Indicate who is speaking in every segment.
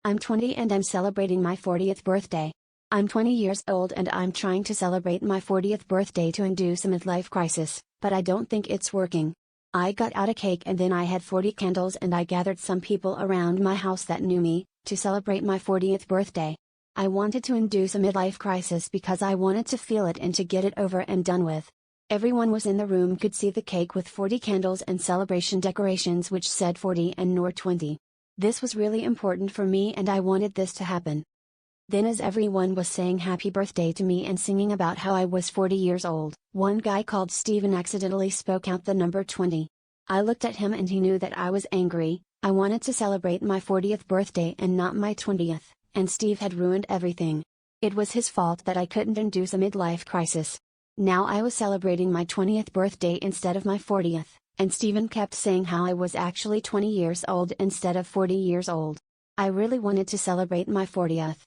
Speaker 1: I'm 20 and I'm celebrating my 40th birthday. I'm 20 years old and I'm trying to celebrate my 40th birthday to induce a midlife crisis, but I don't think it's working. I got out a cake and then I had 40 candles and I gathered some people around my house that knew me, to celebrate my 40th birthday. I wanted to induce a midlife crisis because I wanted to feel it and to get it over and done with. Everyone was in the room could see the cake with 40 candles and celebration decorations which said 40 and nor 20. This was really important for me and I wanted this to happen. Then as everyone was saying happy birthday to me and singing about how I was 40 years old, one guy called Steven accidentally spoke out the number 20. I looked at him and he knew that I was angry. I wanted to celebrate my 40th birthday and not my 20th, and Steve had ruined everything. It was his fault that I couldn't induce a midlife crisis. Now I was celebrating my 20th birthday instead of my 40th, and Steven kept saying how I was actually 20 years old instead of 40 years old. I really wanted to celebrate my 40th.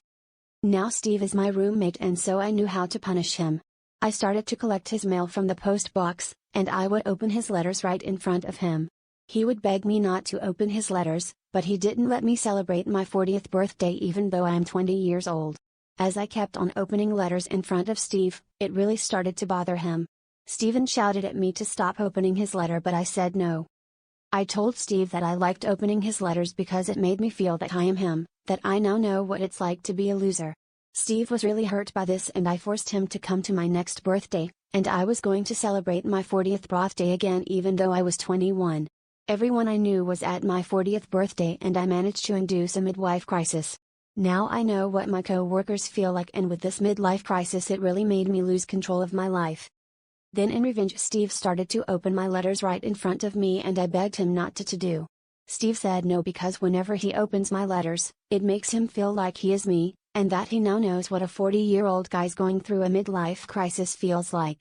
Speaker 1: Now Steve is my roommate and so I knew how to punish him. I started to collect his mail from the post box, and I would open his letters right in front of him. He would beg me not to open his letters, but he didn't let me celebrate my 40th birthday even though I am 20 years old. As I kept on opening letters in front of Steve, it really started to bother him. Steven shouted at me to stop opening his letter but I said no. I told Steve that I liked opening his letters because it made me feel that I am him, that I now know what it's like to be a loser. Steve was really hurt by this and I forced him to come to my next birthday, and I was going to celebrate my 40th birthday again even though I was 21. Everyone I knew was at my 40th birthday and I managed to induce a midlife crisis. Now I know what my co-workers feel like, and with this midlife crisis it really made me lose control of my life. Then in revenge Steve started to open my letters right in front of me and I begged him not to do. Steve said no because whenever he opens my letters, it makes him feel like he is me, and that he now knows what a 40-year-old guy's going through a midlife crisis feels like.